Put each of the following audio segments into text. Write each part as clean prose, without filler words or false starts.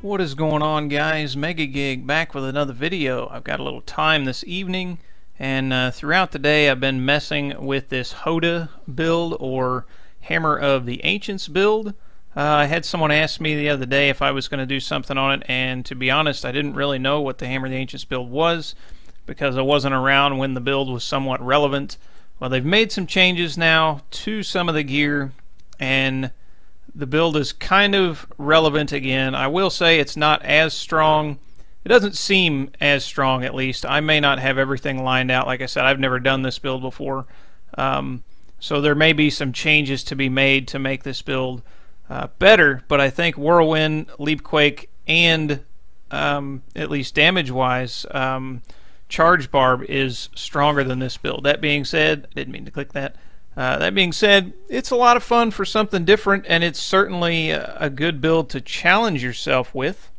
What is going on, guys? Mega Gig back with another video. I've got a little time this evening, and throughout the day I've been messing with this HotA build, or Hammer of the Ancients build. I had someone ask me the other day if I was going to do something on it, and to be honest, I didn't really know what the Hammer of the Ancients build was because I wasn't around when the build was somewhat relevant. Well, they've made some changes now to some of the gear, and the build is kind of relevant again. I will say it's not as strong. It doesn't seem as strong, at least. I may not have everything lined out. Like I said, I've never done this build before. So there may be some changes to be made to make this build better, but I think Whirlwind, Leapquake, and at least damage-wise, Charge Barb is stronger than this build. That being said, I didn't mean to click that. That being said, it's a lot of fun for something different, and it's certainly a good build to challenge yourself with.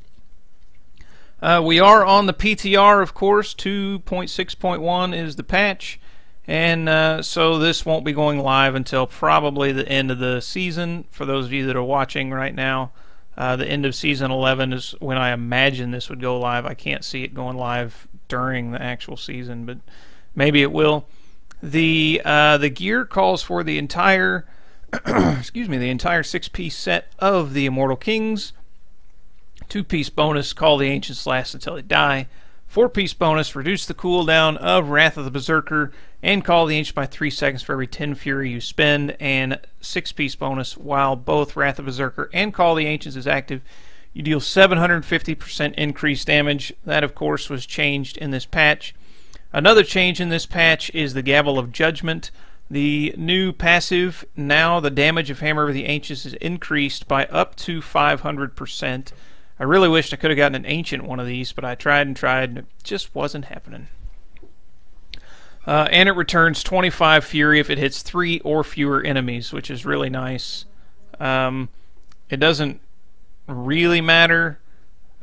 We are on the PTR, of course. 2.6.1 is the patch, and so this won't be going live until probably the end of the season. For those of you that are watching right now, the end of Season 11 is when I imagine this would go live. I can't see it going live during the actual season, but maybe it will. The gear calls for the entire excuse me, the entire 6-piece set of the Immortal Kings. 2-piece bonus, call the Ancients last until they die. 4-piece bonus, reduce the cooldown of Wrath of the Berserker and call the Ancient by 3 seconds for every 10 Fury you spend. And 6-piece bonus, while both Wrath of the Berserker and Call the Ancients is active, you deal 750% increased damage. That, of course, was changed in this patch. Another change in this patch is the Gavel of Judgment. The new passive, now the damage of Hammer of the Ancients is increased by up to 500%. I really wished I could have gotten an Ancient one of these, but I tried and tried, and it just wasn't happening. And it returns 25 Fury if it hits 3 or fewer enemies, which is really nice. It doesn't really matter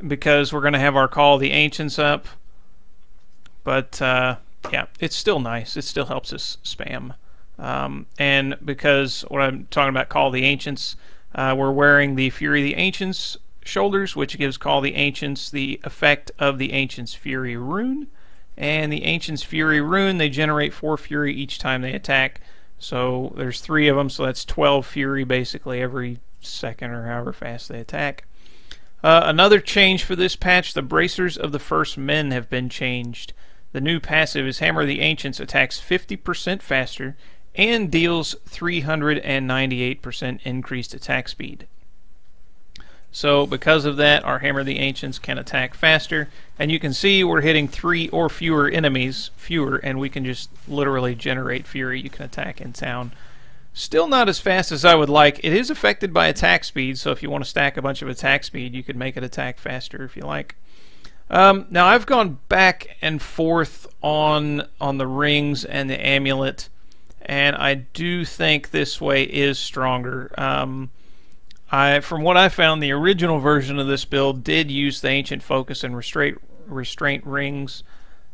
because we're going to have our Call the Ancients up. But, yeah, it's still nice. It still helps us spam. And because what I'm talking about, Call the Ancients, we're wearing the Fury of the Ancients shoulders, which gives Call the Ancients the effect of the Ancients Fury rune. And the Ancients Fury rune, they generate 4 Fury each time they attack. So there's 3 of them, so that's 12 Fury basically every second or however fast they attack. Another change for this patch, the Bracers of the First Men have been changed. The new passive is Hammer of the Ancients attacks 50% faster and deals 398% increased attack speed. So because of that, our Hammer of the Ancients can attack faster, and you can see we're hitting 3 or fewer enemies, and we can just literally generate Fury. You can attack in town. Still not as fast as I would like. It is affected by attack speed, so if you want to stack a bunch of attack speed, you could make it attack faster if you like. Now I've gone back and forth on the rings and the amulet, and I do think this way is stronger. From what I found, the original version of this build did use the Ancient Focus and Restraint rings,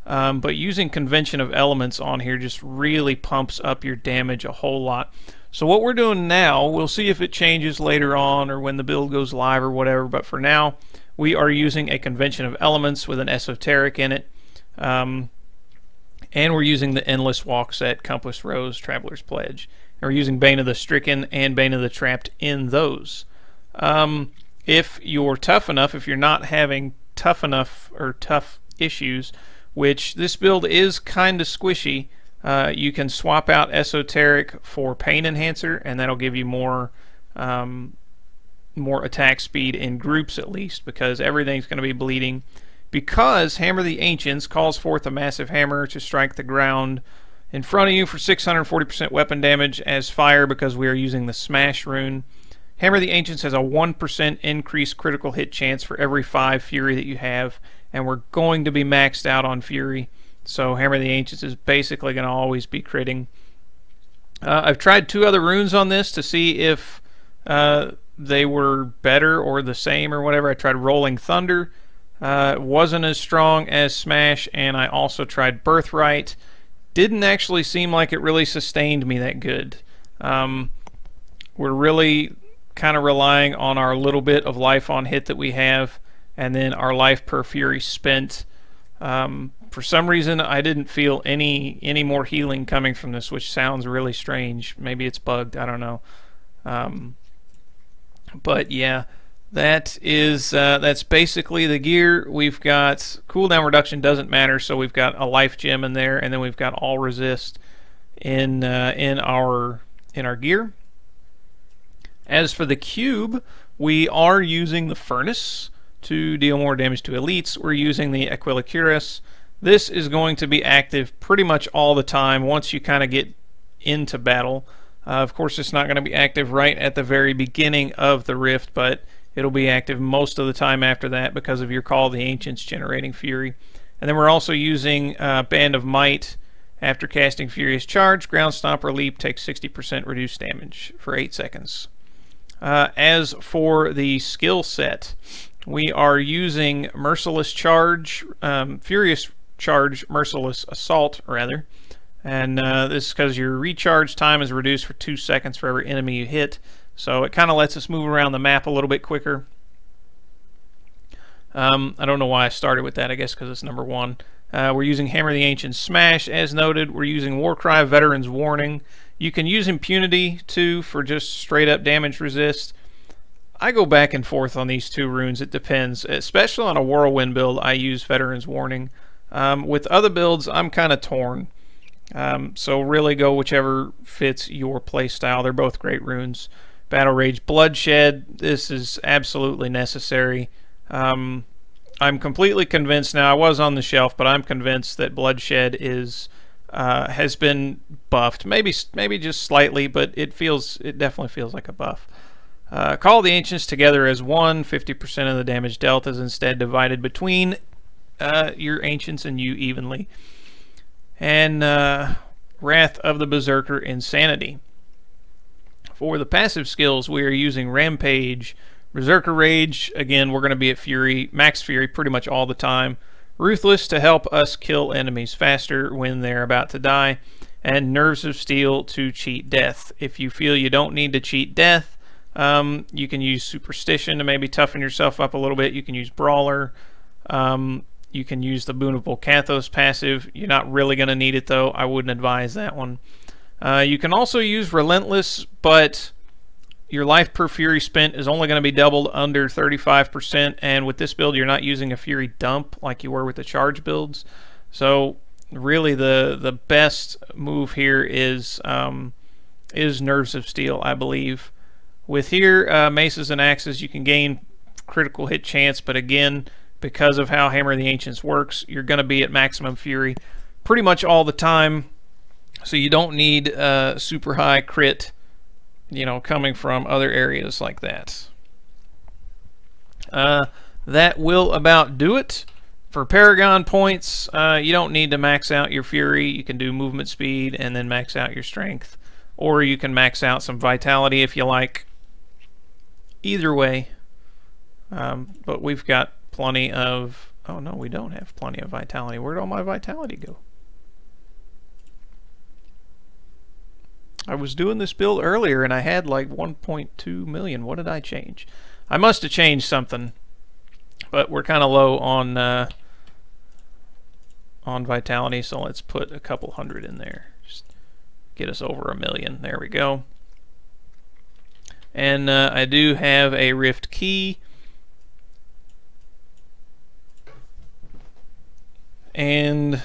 but using Convention of Elements on here just really pumps up your damage a whole lot. So what we're doing now, we'll see if it changes later on or when the build goes live or whatever, but for now we are using a Convention of Elements with an Esoteric in it. And we're using the Endless Walk set, Compass Rose, Traveler's Pledge. And we're using Bane of the Stricken and Bane of the Trapped in those. If you're tough enough, if you're not having tough enough or tough issues, which this build is kind of squishy, you can swap out Esoteric for Pain Enhancer, and that'll give you more attack speed in groups at least, because everything's going to be bleeding. Because Hammer of the Ancients calls forth a massive hammer to strike the ground in front of you for 640% weapon damage as fire, because we are using the Smash rune. Hammer of the Ancients has a 1% increased critical hit chance for every 5 Fury that you have, and we're going to be maxed out on Fury, so Hammer of the Ancients is basically going to always be critting. I've tried 2 other runes on this to see if they were better or the same or whatever. I tried Rolling Thunder. It wasn't as strong as Smash, and I also tried Birthright. didn't actually seem like it really sustained me that good. We're really kind of relying on our little bit of life on hit that we have, and then our life per fury spent. For some reason, I didn't feel any more healing coming from this, which sounds really strange. Maybe it's bugged, I don't know. But yeah, that's basically the gear. We've got cooldown reduction, doesn't matter, so we've got a life gem in there, and then we've got all resist in our gear. As for the cube, we are using the furnace to deal more damage to elites. We're using the Aquila Cuirass. This is going to be active pretty much all the time once you kind of get into battle. Of course, it's not going to be active right at the very beginning of the rift, but it'll be active most of the time after that because of your Call of the Ancients generating Fury. And then we're also using Band of Might. After casting Furious Charge, Ground Stomp or Leap takes 60% reduced damage for 8 seconds. As for the skill set, we are using Merciless Charge, Furious Charge, Merciless Assault, rather. And this is because your recharge time is reduced for 2 seconds for every enemy you hit. So it kind of lets us move around the map a little bit quicker. I don't know why I started with that, I guess because it's number 1. We're using Hammer of the Ancients Smash, as noted. We're using Warcry, Veteran's Warning. You can use Impunity, too, for just straight-up damage resist. I go back and forth on these two runes. It depends. Especially on a Whirlwind build, I use Veteran's Warning. With other builds, I'm kind of torn. So really go whichever fits your playstyle. They're both great runes. Battle Rage Bloodshed. This is absolutely necessary. I'm completely convinced now. I was on the shelf, but I'm convinced that Bloodshed has been buffed. Maybe just slightly, but it definitely feels like a buff. Call the Ancients together as one. 50% of the damage dealt is instead divided between your Ancients and you evenly. And Wrath of the Berserker Insanity. For the passive skills, we are using Rampage, Berserker Rage. Again, we're going to be at Fury, Max Fury pretty much all the time. Ruthless to help us kill enemies faster when they're about to die. And Nerves of Steel to cheat death. If you feel you don't need to cheat death, you can use Superstition to maybe toughen yourself up a little bit. You can use Brawler. You can use the Boon of Volcathos passive. You're not really going to need it, though. I wouldn't advise that one. You can also use Relentless, but your life per Fury spent is only going to be doubled under 35%, and with this build, you're not using a Fury dump like you were with the charge builds. So really the best move here is Nerves of Steel, I believe. With here, Maces and Axes, you can gain critical hit chance, but again, because of how Hammer of the Ancients works, you're going to be at maximum Fury pretty much all the time. So you don't need super high crit, you know, coming from other areas like that. That will about do it. For Paragon points, you don't need to max out your Fury. You can do movement speed and then max out your strength. Or you can max out some Vitality if you like. Either way. But we've got plenty of... Oh no, we don't have plenty of Vitality. Where'd all my Vitality go? I was doing this build earlier and I had like 1.2 million. What did I change? I must have changed something. But we're kind of low on Vitality, so let's put a couple hundred in there. Just get us over 1 million. There we go. And I do have a Rift Key. And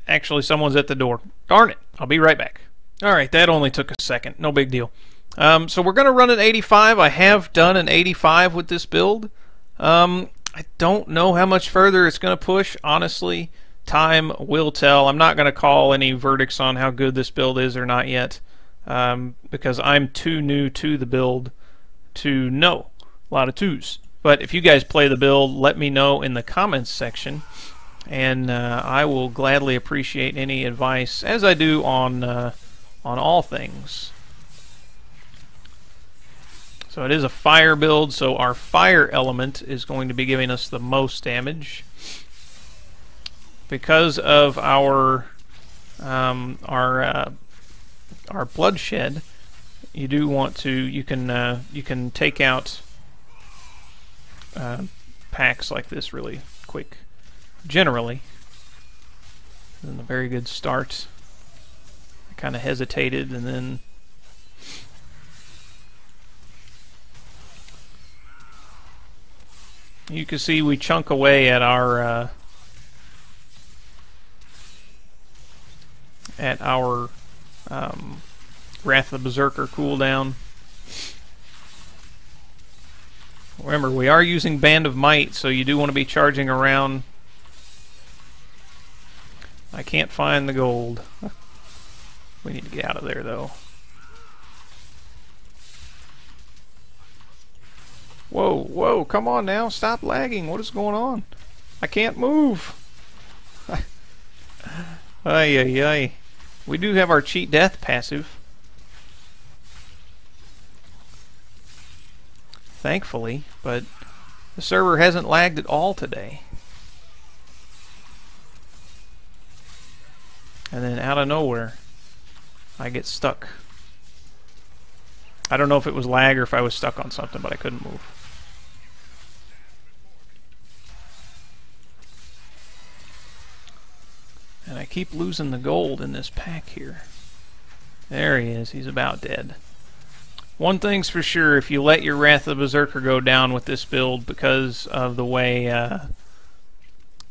actually someone's at the door. Darn it. I'll be right back. Alright, that only took a second. No big deal. So we're going to run an 85. I have done an 85 with this build. I don't know how much further it's going to push. Honestly, time will tell. I'm not going to call any verdicts on how good this build is or not yet. Because I'm too new to the build to know. A lot of twos. But if you guys play the build, let me know in the comments section. And I will gladly appreciate any advice, as I do on all things. So it is a fire build, so our fire element is going to be giving us the most damage. Because of our our bloodshed, you do want to, you can take out packs like this really quick, generally. And a very good start. I kind of hesitated, and then you can see we chunk away at our Wrath of the Berserker cooldown. Remember, we are using Band of Might, so you do want to be charging around. I can't find the gold. We need to get out of there, though. Whoa, whoa, come on now. Stop lagging. What is going on? I can't move. Ay, ay, ay. We do have our cheat death passive. Thankfully, but the server hasn't lagged at all today. And then out of nowhere, I get stuck. I don't know if it was lag or if I was stuck on something, but I couldn't move. And I keep losing the gold in this pack here. There he is. He's about dead. One thing's for sure, if you let your Wrath of the Berserker go down with this build because of the way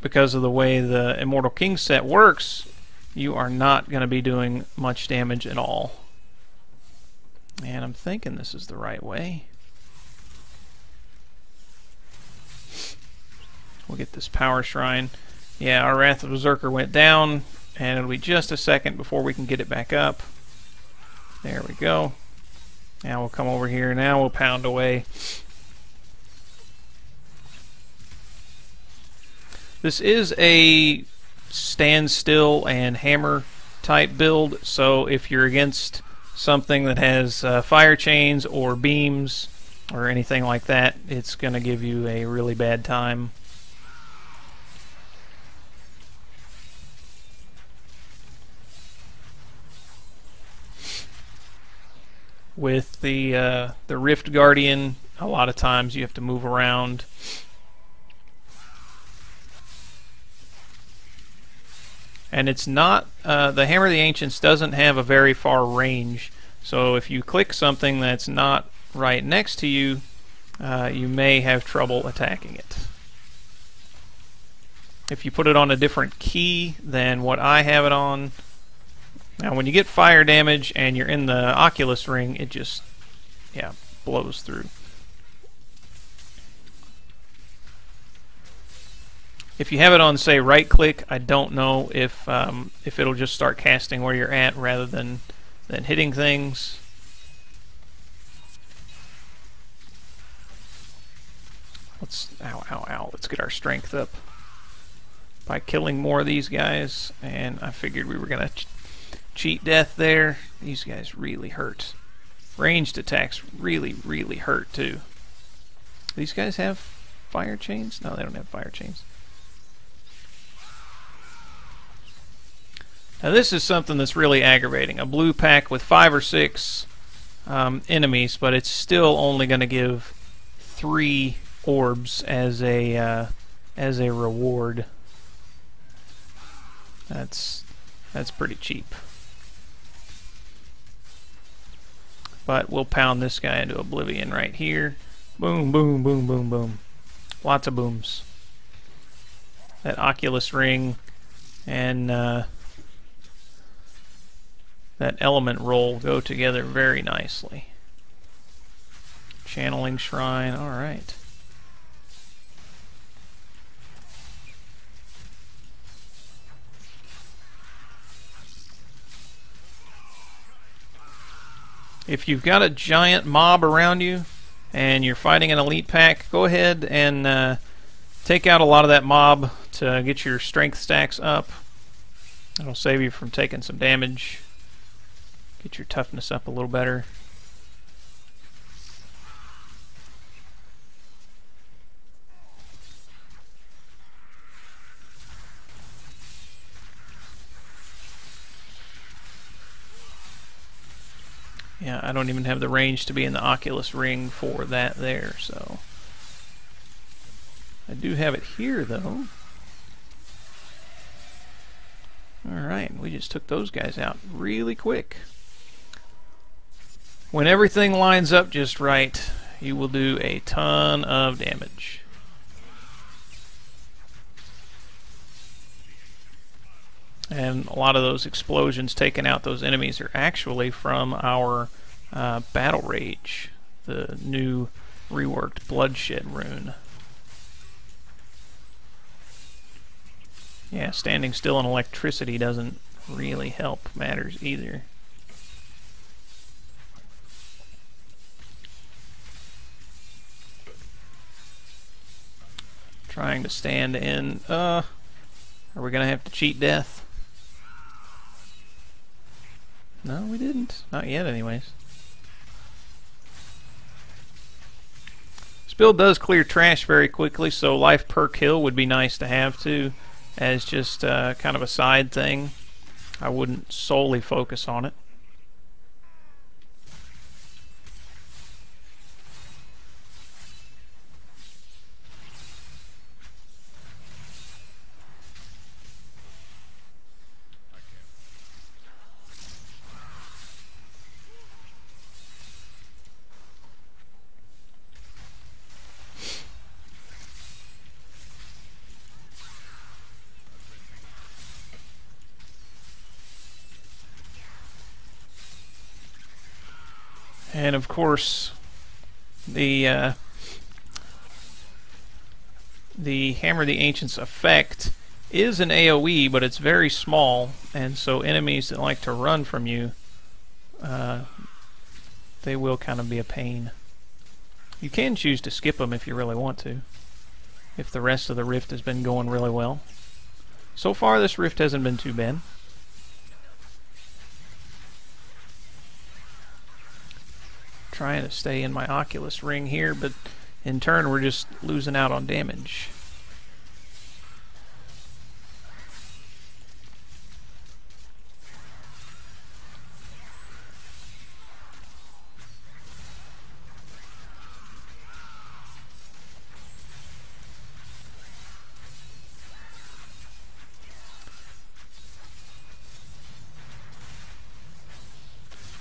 the Immortal King set works, you are not going to be doing much damage at all. And I'm thinking this is the right way. We'll get this power shrine. Yeah, our Wrath of the Berserker went down, and it'll be just a second before we can get it back up. There we go. Now we'll come over here. Now we'll pound away. This is a stand still and hammer type build, so if you're against something that has fire chains or beams or anything like that, it's going to give you a really bad time. With the Rift Guardian, a lot of times you have to move around. And it's not, the Hammer of the Ancients doesn't have a very far range, so if you click something that's not right next to you, you may have trouble attacking it. If you put it on a different key than what I have it on, now when you get fire damage and you're in the Oculus ring, it just, yeah, blows through. If you have it on, say, right click, I don't know if it'll just start casting where you're at rather than hitting things. Let's get our strength up by killing more of these guys, and I figured we were gonna cheat death there. These guys really hurt. Ranged attacks really, really hurt too. These guys have fire chains? No, they don't have fire chains. Now this is something that's really aggravating. A blue pack with 5 or 6 enemies, but it's still only going to give 3 orbs as a reward. That's pretty cheap. But we'll pound this guy into oblivion right here. Boom, boom, boom, boom, boom. Lots of booms. That Oculus ring and that element roll go together very nicely. Channeling shrine, alright. If you've got a giant mob around you and you're fighting an elite pack, go ahead and take out a lot of that mob to get your strength stacks up. It'll save you from taking some damage. Get your toughness up a little better. Yeah, I don't even have the range to be in the Oculus ring for that there, so. I do have it here, though. Alright, we just took those guys out really quick. When everything lines up just right, you will do a ton of damage. And a lot of those explosions taking out those enemies are actually from our Battle Rage, the new reworked Bloodshed rune. Yeah, standing still in electricity doesn't really help matters either. Trying to stand in, are we gonna have to cheat death? No, we didn't. Not yet, anyways. This build does clear trash very quickly, so life per kill would be nice to have too, as just kind of a side thing. I wouldn't solely focus on it. And of course, the Hammer of the Ancients effect is an AoE, but it's very small, and so enemies that like to run from you, they will kind of be a pain. You can choose to skip them if you really want to, if the rest of the rift has been going really well. So far, this rift hasn't been too bad. Trying to stay in my Oculus ring here, but in turn we're just losing out on damage.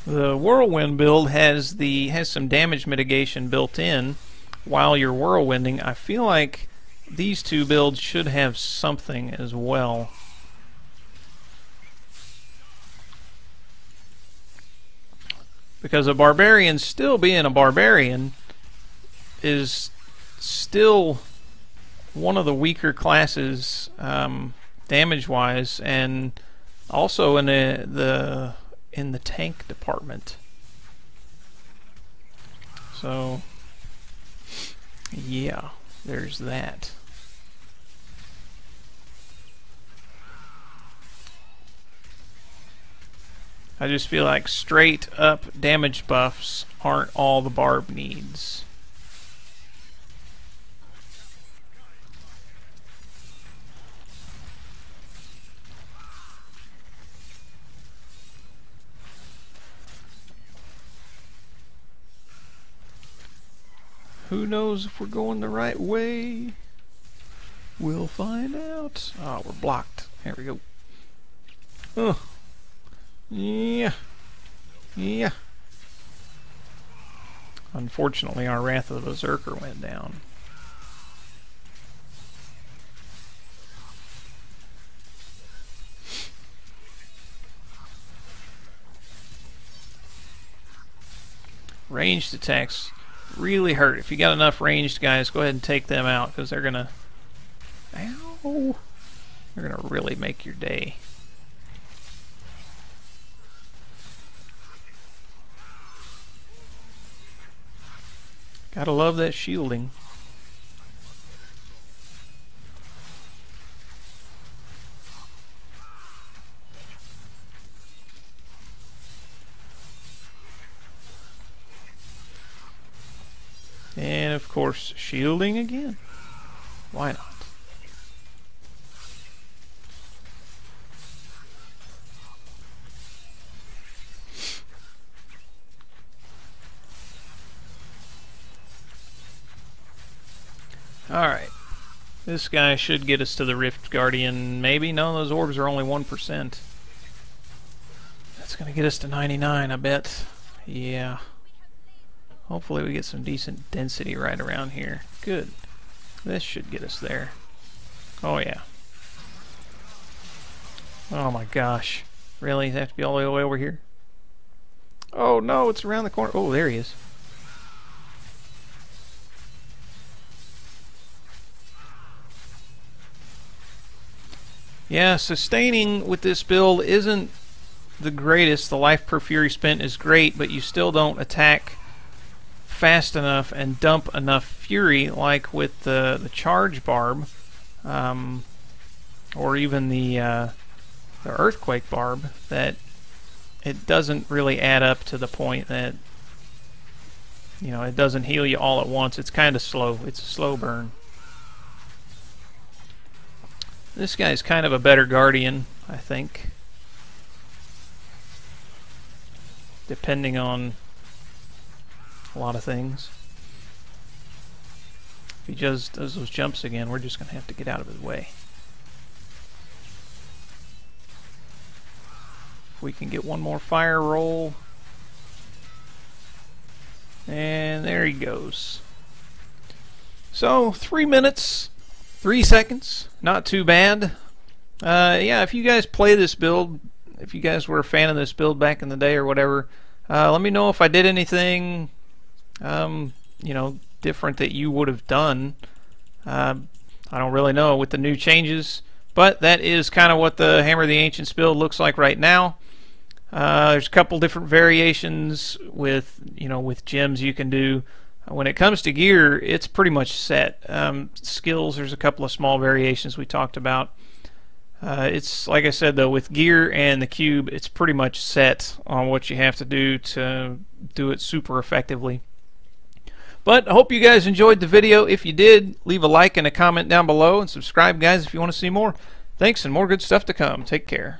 The Whirlwind build has some damage mitigation built in while you're whirlwinding. I feel like these two builds should have something as well. Because a Barbarian still being a Barbarian is still one of the weaker classes damage-wise, and also in the tank department. So yeah, there's that. I just feel like straight up damage buffs aren't all the Barb needs. Who knows if we're going the right way? We'll find out. Oh, we're blocked. There we go. Oh. Yeah. Yeah. Unfortunately, our Wrath of the Berserker went down. Ranged attacks really hurt. If you got enough ranged guys, go ahead and take them out, because they're gonna... Ow! They're gonna really make your day. Gotta love that shielding. And of course, shielding again. Why not? Alright. This guy should get us to the Rift Guardian, maybe? No, those orbs are only 1%. That's going to get us to 99, I bet. Yeah. Hopefully we get some decent density right around here. Good. This should get us there. Oh, yeah. Oh my gosh. Really? They have to be all the way over here? Oh no, it's around the corner. Oh, there he is. Yeah, sustaining with this build isn't the greatest. The life per fury spent is great, but you still don't attack fast enough and dump enough fury like with the charge barb, or even the earthquake barb, that it doesn't really add up to the point that, you know, it doesn't heal you all at once. It's kind of slow. It's a slow burn. This guy's kind of a better guardian, I think, depending on a lot of things. If he just does those jumps again, we're just going to have to get out of his way. If we can get one more fire roll. And there he goes. So, 3 minutes, 3 seconds. Not too bad. Yeah, if you guys play this build, if you guys were a fan of this build back in the day or whatever, let me know if I did anything you know, different that you would have done. I don't really know with the new changes, but that is kind of what the Hammer of the Ancients build looks like right now. There's a couple different variations with, you know, with gems you can do. When it comes to gear, it's pretty much set. Skills, there's a couple of small variations we talked about. It's like I said though, with gear and the cube, it's pretty much set on what you have to do it super effectively. But I hope you guys enjoyed the video. If you did, leave a like and a comment down below, and subscribe, guys, if you want to see more. Thanks, and more good stuff to come. Take care.